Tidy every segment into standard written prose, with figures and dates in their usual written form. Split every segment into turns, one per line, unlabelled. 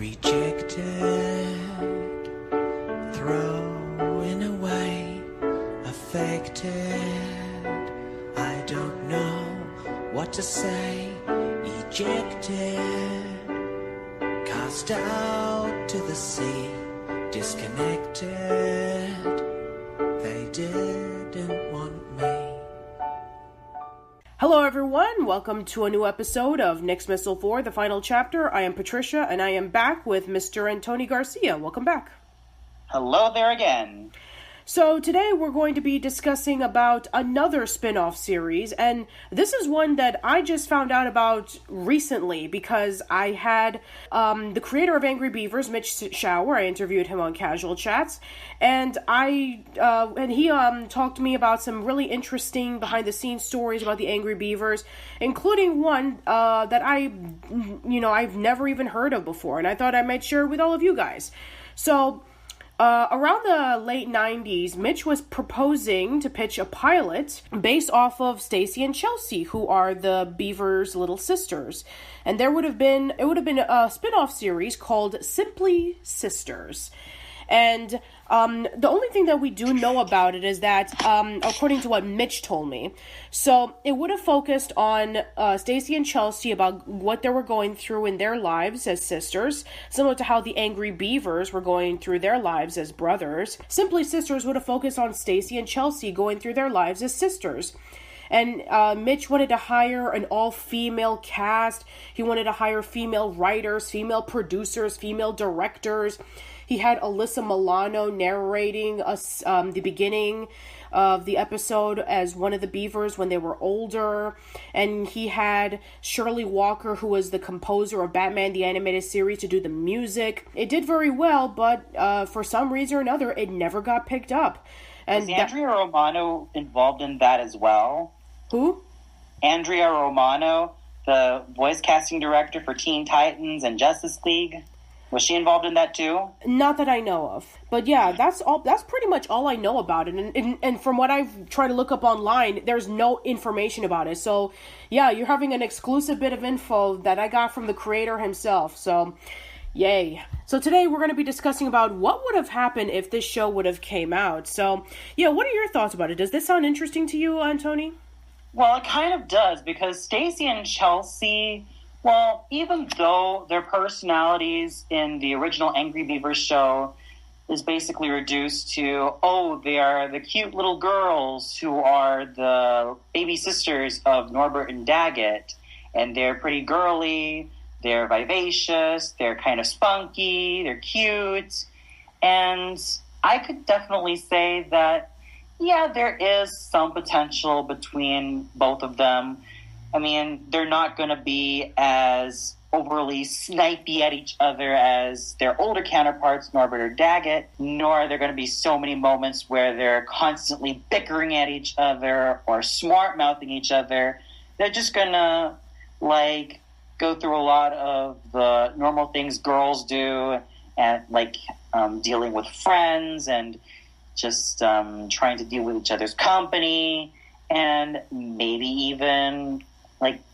Rejected, throwing away, affected. I don't know what to say. Ejected, cast out to the sea, disconnected. They didn't want me.
Hello everyone, welcome to a new episode of Nicksmissal IV, the final chapter. I am Patricia, and I am back with Mr. Antoni Garcia. Welcome back.
Hello there again.
So today we're going to be discussing about another spin-off series, and this is one that I just found out about recently because I had the creator of Angry Beavers, Mitch Schauer. I interviewed him on Casual Chats, and he talked to me about some really interesting behind-the-scenes stories about the Angry Beavers, including one that I've never even heard of before, and I thought I might share it with all of you guys. So around the late 90s, Mitch was proposing to pitch a pilot based off of Stacy and Chelsea, who are the Beavers' little sisters. And it would have been a spin-off series called Simply Sisters. And the only thing that we do know about it is that, according to what Mitch told me, so it would have focused on Stacy and Chelsea about what they were going through in their lives as sisters, similar to how the Angry Beavers were going through their lives as brothers. Simply Sisters would have focused on Stacy and Chelsea going through their lives as sisters. And Mitch wanted to hire an all-female cast. He wanted to hire female writers, female producers, female directors. He had Alyssa Milano narrating us the beginning of the episode as one of the Beavers when they were older. And he had Shirley Walker, who was the composer of Batman the Animated Series, to do the music. It did very well, but for some reason or another, it never got picked up. And
was Andrea Romano involved in that as well?
Who?
Andrea Romano, the voice casting director for Teen Titans and Justice League. Was she involved in that too?
Not that I know of. But yeah, that's pretty much all I know about it. And from what I've tried to look up online, there's no information about it. So yeah, you're having an exclusive bit of info that I got from the creator himself. So yay. So today we're going to be discussing about what would have happened if this show would have came out. So yeah, what are your thoughts about it? Does this sound interesting to you, Antoni?
Well, it kind of does, because Stacy and Chelsea, well, even though their personalities in the original Angry Beavers show is basically reduced to, they are the cute little girls who are the baby sisters of Norbert and Daggett, and they're pretty girly, they're vivacious, they're kind of spunky, they're cute, and I could definitely say that, yeah, there is some potential between both of them. I mean, they're not going to be as overly snipey at each other as their older counterparts, Norbert or Daggett, nor are there going to be so many moments where they're constantly bickering at each other or smart-mouthing each other. They're just going to, go through a lot of the normal things girls do, and dealing with friends and just trying to deal with each other's company, and maybe even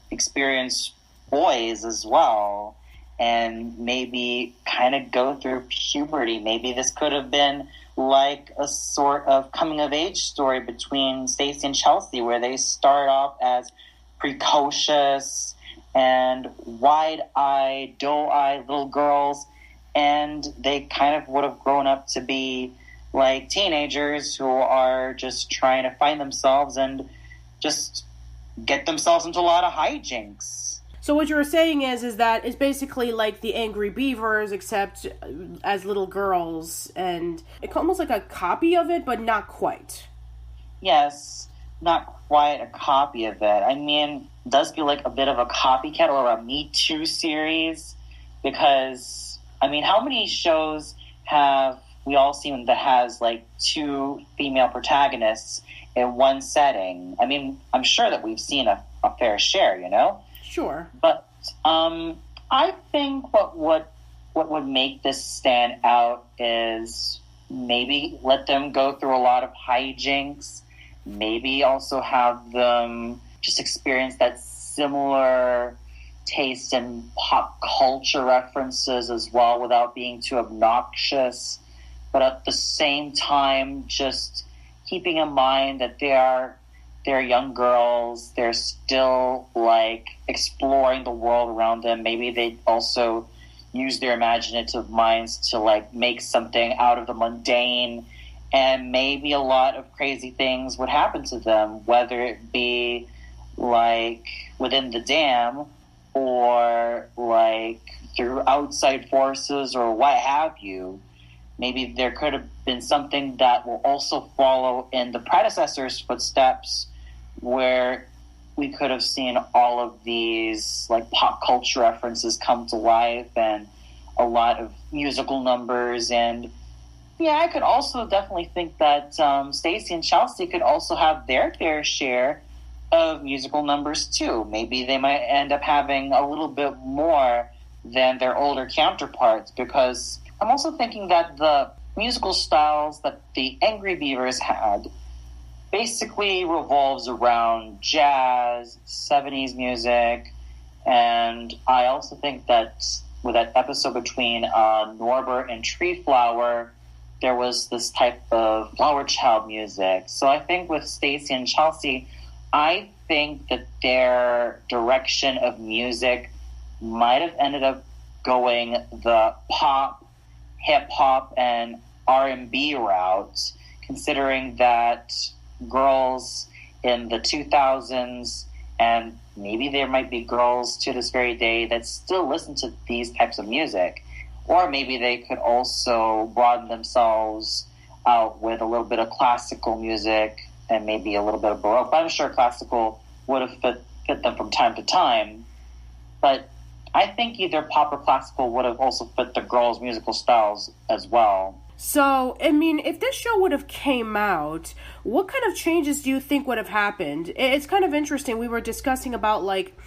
experience boys as well, and maybe kind of go through puberty. Maybe this could have been like a sort of coming-of-age story between Stacy and Chelsea, where they start off as precocious and wide-eyed, doe-eyed little girls, and they kind of would have grown up to be like teenagers who are just trying to find themselves and just get themselves into a lot of hijinks.
So what you're saying is that it's basically like the Angry Beavers, except as little girls, and it's almost like a copy of it, but not quite.
Yes, not quite a copy of it. I mean, it does feel like a bit of a copycat or a Me Too series, because, I mean, how many shows have we all seen that has two female protagonists in one setting? I mean, I'm sure that we've seen a fair share,
Sure.
But I think what would make this stand out is maybe let them go through a lot of hijinks, maybe also have them just experience that similar taste in pop culture references as well without being too obnoxious, but at the same time just keeping in mind that they're young girls, they're still like exploring the world around them. Maybe they also use their imaginative minds to like make something out of the mundane, and maybe a lot of crazy things would happen to them, whether it be like within the dam or like through outside forces or what have you. Maybe there could have been something that will also follow in the predecessor's footsteps, where we could have seen all of these like pop culture references come to life and a lot of musical numbers. And yeah, I could also definitely think that Stacy and Chelsea could also have their fair share of musical numbers too. Maybe they might end up having a little bit more than their older counterparts, because I'm also thinking that the musical styles that the Angry Beavers had basically revolves around jazz, 70s music, and I also think that with that episode between Norbert and Treeflower, there was this type of flower child music. So I think with Stacy and Chelsea, I think that their direction of music might have ended up going the pop, hip-hop, and R&B route, considering that girls in the 2000s, and maybe there might be girls to this very day that still listen to these types of music. Or maybe they could also broaden themselves out with a little bit of classical music and maybe a little bit of Baroque. But I'm sure classical would have fit them from time to time. But I think either pop or classical would have also fit the girls' musical styles as well.
So, I mean, if this show would have came out, what kind of changes do you think would have happened? It's kind of interesting. We were discussing about, like,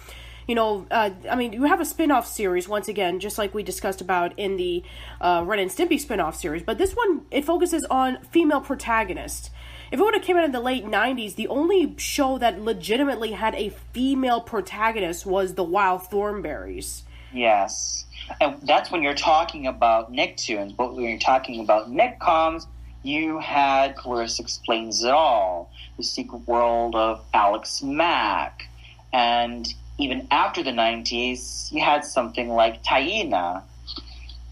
you know, I mean, you have a spin-off series, once again, just like we discussed about in the Ren and Stimpy spin-off series. But this one, it focuses on female protagonists. If it would have came out in the late 90s, the only show that legitimately had a female protagonist was The Wild Thornberrys.
Yes. And that's when you're talking about Nicktoons. But when you're talking about Nickcoms, you had Clarissa Explains It All, The Secret World of Alex Mack. And even after the 90s, you had something like Taina.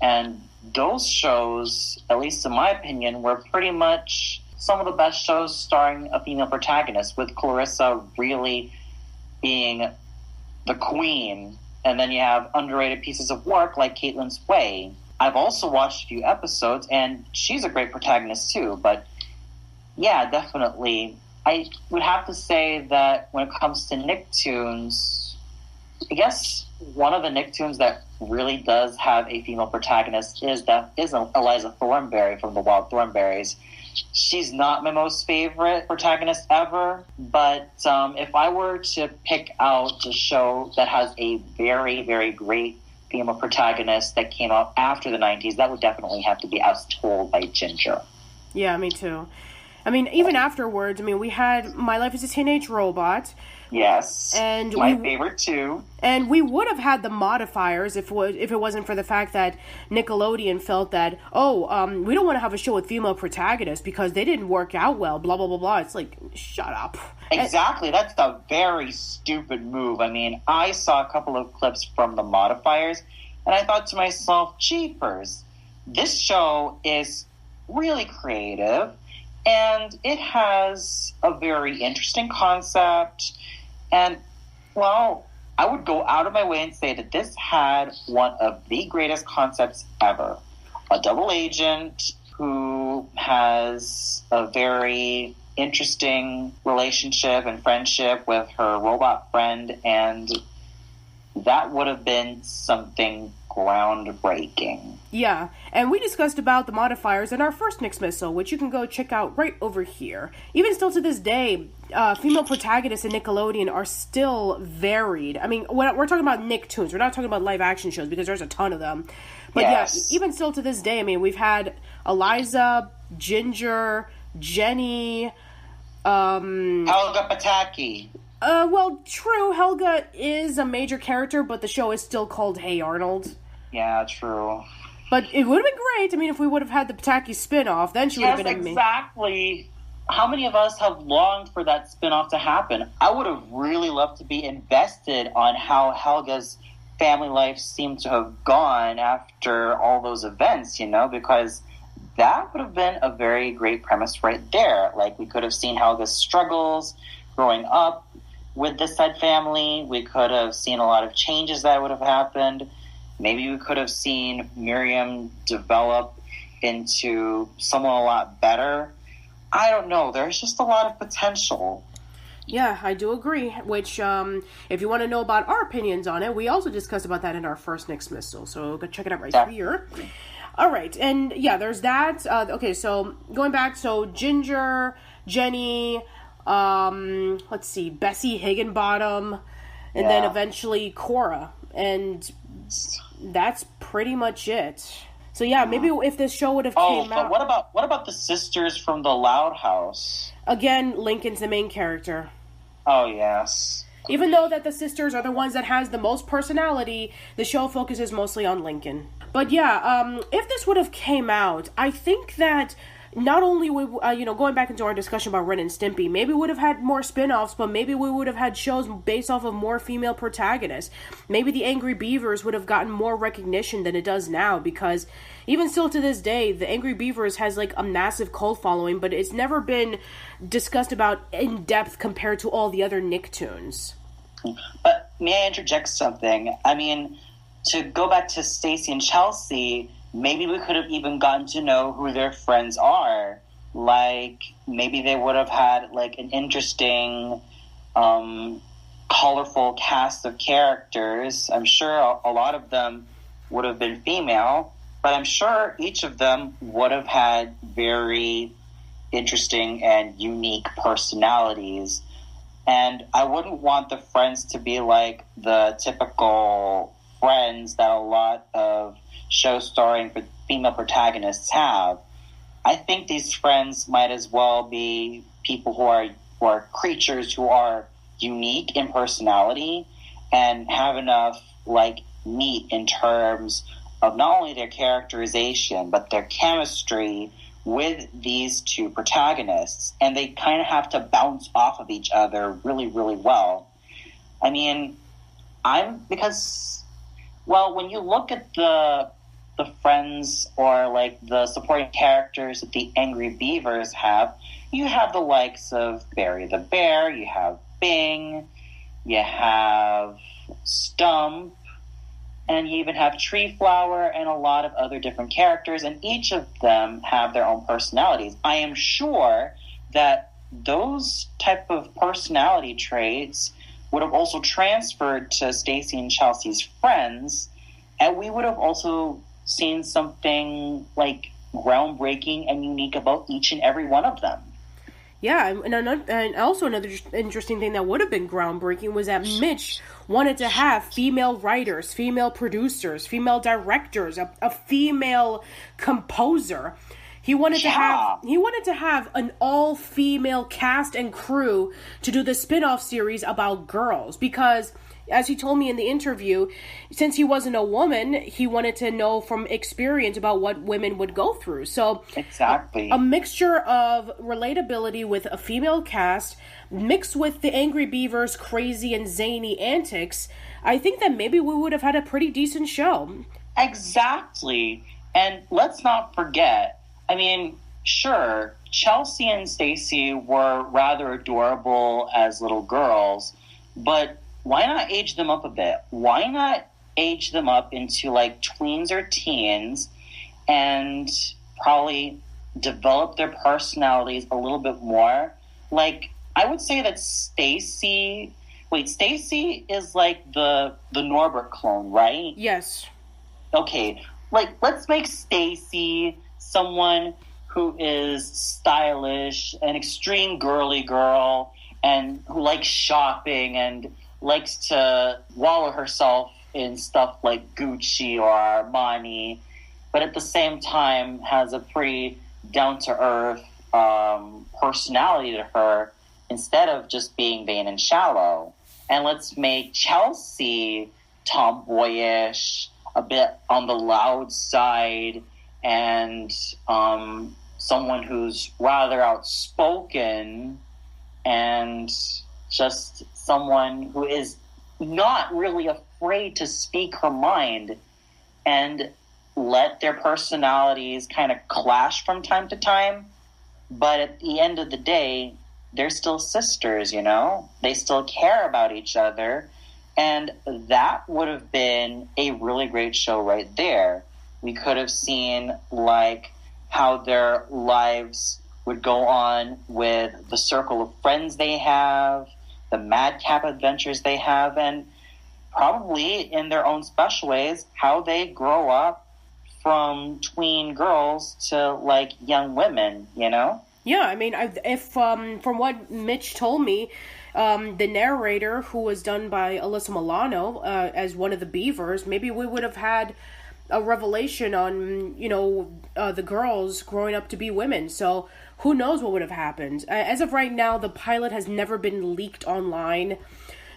And those shows, at least in my opinion, were pretty much some of the best shows starring a female protagonist, with Clarissa really being the queen. And then you have underrated pieces of work like Caitlin's Way. I've also watched a few episodes, and she's a great protagonist too. But yeah, definitely. I would have to say that when it comes to Nicktoons, I guess one of the Nicktoons that really does have a female protagonist is Eliza Thornberry from The Wild Thornberrys. She's not my most favorite protagonist ever, but if I were to pick out a show that has a very, very great female protagonist that came out after the 90s, that would definitely have to be As Told by Ginger.
Yeah, me too. I mean, even afterwards, I mean, we had My Life as a Teenage Robot.
Yes,
and
my favorite too.
And we would have had the modifiers if it wasn't for the fact that Nickelodeon felt that, we don't want to have a show with female protagonists because they didn't work out well, blah, blah, blah, blah. It's like, shut up.
Exactly. That's a very stupid move. I mean, I saw a couple of clips from the modifiers, and I thought to myself, jeepers, this show is really creative, and it has a very interesting concept. And, well, I would go out of my way and say that this had one of the greatest concepts ever. A double agent who has a very interesting relationship and friendship with her robot friend, and that would have been something groundbreaking.
Yeah, and we discussed about the modifiers in our first Nicksmissal, which you can go check out right over here. Even still to this day, female protagonists in Nickelodeon are still varied. I mean, we're talking about Nicktoons. We're not talking about live action shows because there's a ton of them. But yes. Yeah, even still to this day, I mean, we've had Eliza, Ginger, Jenny,
Helga Pataki.
Well, true, Helga is a major character, but the show is still called Hey Arnold.
Yeah, true.
But it would have been great. I mean, if we would have had the Pataki spinoff, then she would have been amazing.
Exactly. How many of us have longed for that spinoff to happen? I would have really loved to be invested on how Helga's family life seemed to have gone after all those events, you know, because that would have been a very great premise right there. Like, we could have seen Helga's struggles growing up with the said family. We could have seen a lot of changes that would have happened. Maybe we could have seen Miriam develop into someone a lot better. I don't know. There's just a lot of potential.
Yeah, I do agree. Which, if you want to know about our opinions on it, we also discussed about that in our first Nicksmissal. So go check it out right here. All right, and yeah, there's that. Okay, so going back, so Ginger, Jenny, let's see, Bessie Higginbottom, and then eventually Cora, and that's pretty much it. So yeah, maybe if this show would have came out.
What about the sisters from the Loud House?
Again, Lincoln's the main character.
Oh yes.
Even though that the sisters are the ones that has the most personality, the show focuses mostly on Lincoln. But yeah, if this would have came out, I think that not only would, going back into our discussion about Ren and Stimpy, maybe we would have had more spin-offs, but maybe we would have had shows based off of more female protagonists. Maybe the Angry Beavers would have gotten more recognition than it does now, because even still to this day, the Angry Beavers has like a massive cult following, but it's never been discussed about in depth compared to all the other Nicktoons.
But may I interject something? I mean, to go back to Stacy and Chelsea, maybe we could have even gotten to know who their friends are. Like, maybe they would have had, like, an interesting, colorful cast of characters. I'm sure a lot of them would have been female, but I'm sure each of them would have had very interesting and unique personalities. And I wouldn't want the friends to be like the typical friends that a lot of shows starring female protagonists have. I think these friends might as well be people who are creatures who are unique in personality and have enough like meat in terms of not only their characterization but their chemistry with these two protagonists, and they kind of have to bounce off of each other really, really well. I mean, when you look at the friends or like the supporting characters that the Angry Beavers have, you have the likes of Barry the Bear, you have Bing, you have Stump, and you even have Tree Flower and a lot of other different characters, and each of them have their own personalities. I am sure that those type of personality traits would have also transferred to Stacy and Chelsea's friends, and we would have also seen something like groundbreaking and unique about each and every one of them.
Yeah, and also another interesting thing that would have been groundbreaking was that Mitch wanted to have female writers, female producers, female directors, a female composer. He wanted to have an all-female cast and crew to do the spin-off series about girls, because as he told me in the interview, since he wasn't a woman, he wanted to know from experience about what women would go through. So
exactly,
a mixture of relatability with a female cast mixed with the Angry Beavers' crazy and zany antics. I think that maybe we would have had a pretty decent show.
Exactly. And let's not forget, I mean, sure, Chelsea and Stacy were rather adorable as little girls, but why not age them up a bit? Why not age them up into like tweens or teens and probably develop their personalities a little bit more? Like, I would say that Stacy is like the Norbert clone, right?
Yes.
Okay, like, let's make Stacy someone who is stylish, an extreme girly girl, and who likes shopping and likes to wallow herself in stuff like Gucci or Armani, but at the same time has a pretty down-to-earth personality to her. instead of just being vain and shallow. And let's make Chelsea tomboyish, a bit on the loud side, and someone who's rather outspoken, and just someone who is not really afraid to speak her mind, and let their personalities kind of clash from time to time. But at the end of the day, they're still sisters, you know? They still care about each other. And that would have been a really great show right there. We could have seen, like, how their lives would go on with the circle of friends they have, the madcap adventures they have, and probably in their own special ways, how they grow up from tween girls to, like, young women, you know?
Yeah, I mean, if from what Mitch told me, the narrator, who was done by Alyssa Milano as one of the Beavers, maybe we would have had a revelation on, you know, the girls growing up to be women. So who knows what would have happened. As of right now, the pilot has never been leaked online.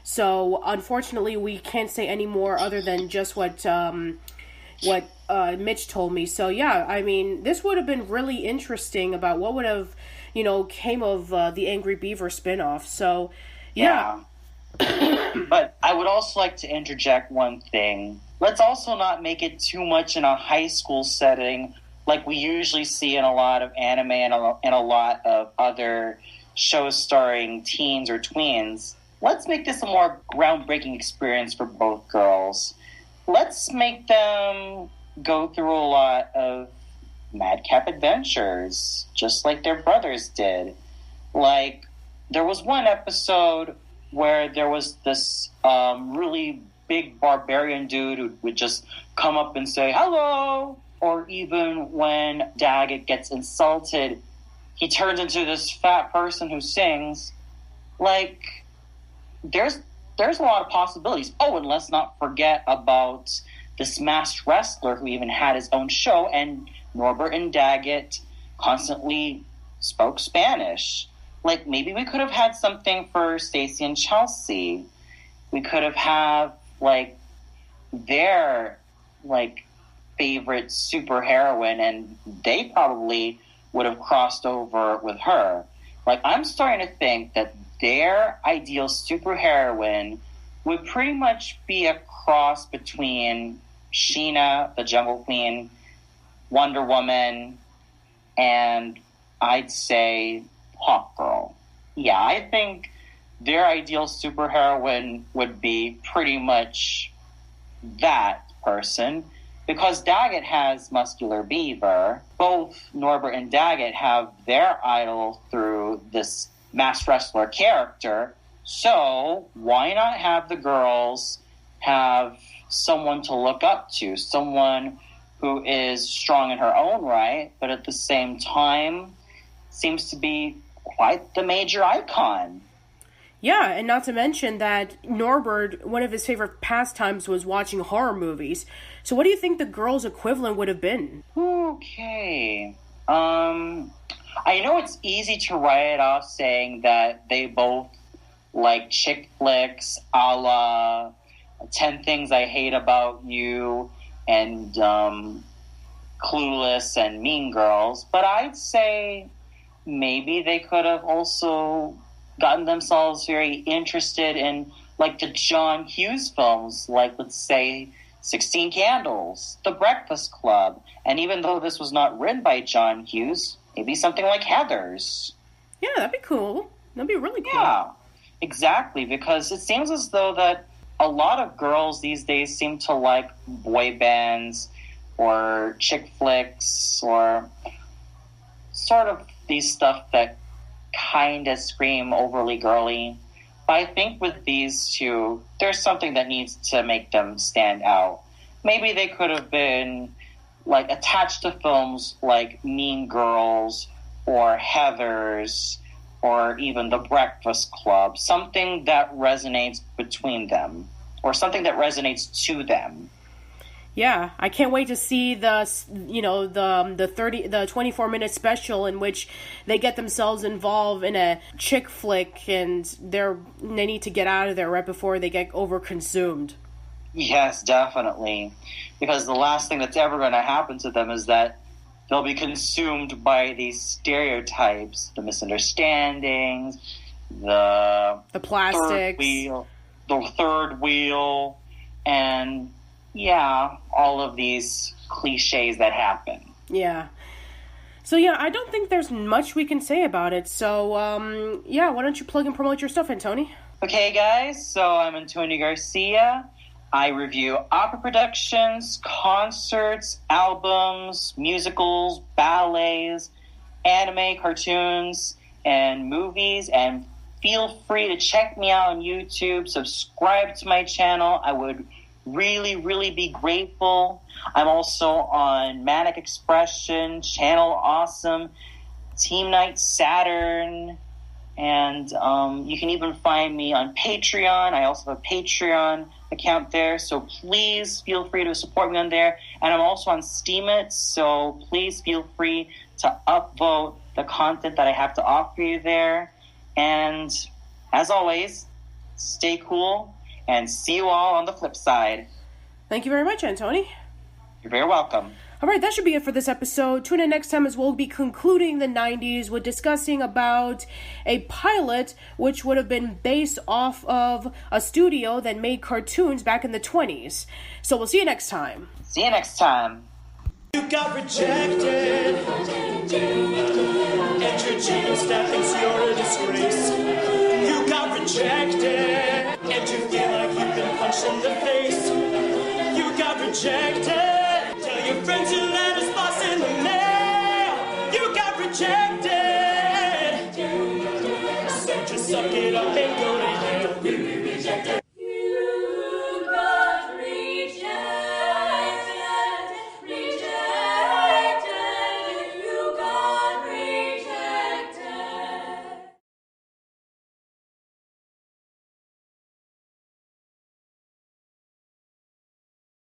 So unfortunately, we can't say any more other than just what Mitch told me. So yeah, I mean, this would have been really interesting about what would have, you know, came of the Angry Beaver spinoff. So yeah.
But I would also like to interject one thing. Let's also not make it too much in a high school setting like we usually see in a lot of anime and a lot of other shows starring teens or tweens. Let's make this a more groundbreaking experience for both girls. Let's make them go through a lot of madcap adventures, just like their brothers did. Like, there was one episode where there was this really big barbarian dude who would just come up and say, hello! Or even when Daggett gets insulted, he turns into this fat person who sings. Like, there's a lot of possibilities. Oh, and let's not forget about this masked wrestler who even had his own show, and Norbert and Daggett constantly spoke Spanish. Like, maybe we could have had something for Stacy and Chelsea. We could have had, like, their, like, favorite superheroine, and they probably would have crossed over with her. Like, I'm starting to think that their ideal superheroine would pretty much be a cross between Sheena, the Jungle Queen, Wonder Woman, and I'd say Hawk Girl. Yeah, I think their ideal superheroine would be pretty much that person, because Daggett has Muscular Beaver. Both Norbert and Daggett have their idol through this masked wrestler character. So why not have the girls have someone to look up to, someone who is strong in her own right, but at the same time seems to be quite the major icon.
Yeah, and not to mention that Norbert, one of his favorite pastimes was watching horror movies. So what do you think the girl's equivalent would have been?
Okay. I know it's easy to write it off saying that they both like chick flicks, a la 10 Things I Hate About You, and Clueless and Mean Girls. But I'd say maybe they could have also gotten themselves very interested in, like, the John Hughes films, like, let's say, 16 Candles, The Breakfast Club, and even though this was not written by John Hughes, maybe something like Heathers.
Yeah, that'd be cool. That'd be really cool.
Yeah, exactly, because it seems as though that a lot of girls these days seem to like boy bands or chick flicks or sort of these stuff that kind of scream overly girly. But I think with these two, there's something that needs to make them stand out. Maybe they could have been, like, attached to films like Mean Girls or Heathers or even The Breakfast Club. Something that resonates between them or something that resonates to them.
Yeah, I can't wait to see the 24-minute special in which they get themselves involved in a chick flick and they need to get out of there right before they get overconsumed.
Yes, definitely. Because the last thing that's ever going to happen to them is that they'll be consumed by these stereotypes, the misunderstandings, the
plastics,
the third wheel, and yeah, all of these cliches that happen.
Yeah. So yeah, I don't think there's much we can say about it. So why don't you plug and promote your stuff, Antoni?
Okay, guys. So I'm Antoni Garcia. I review opera productions, concerts, albums, musicals, ballets, anime, cartoons, and movies. And feel free to check me out on YouTube. Subscribe to my channel. I would really, really be grateful. I'm also on Manic Expression, Channel Awesome, Team Night Saturn, and you can even find me on Patreon. I also have a Patreon account there, so please feel free to support me on there. And I'm also on Steemit, so please feel free to upvote the content that I have to offer you there. And as always, stay cool, and see you all on the flip side.
Thank you very much, Antoni.
You're very welcome.
All right, that should be it for this episode. Tune in next time as we'll be concluding the 90s with discussing about a pilot which would have been based off of a studio that made cartoons back in the 20s. So we'll see you next time.
See you next time.
You got rejected, and your chief of staff thinks you're a disgrace. You got rejected, and you feel like you've been punched in the face. You got rejected. Tell your friends your letter's lost in the mail. You got rejected. So just suck it up and go to hell.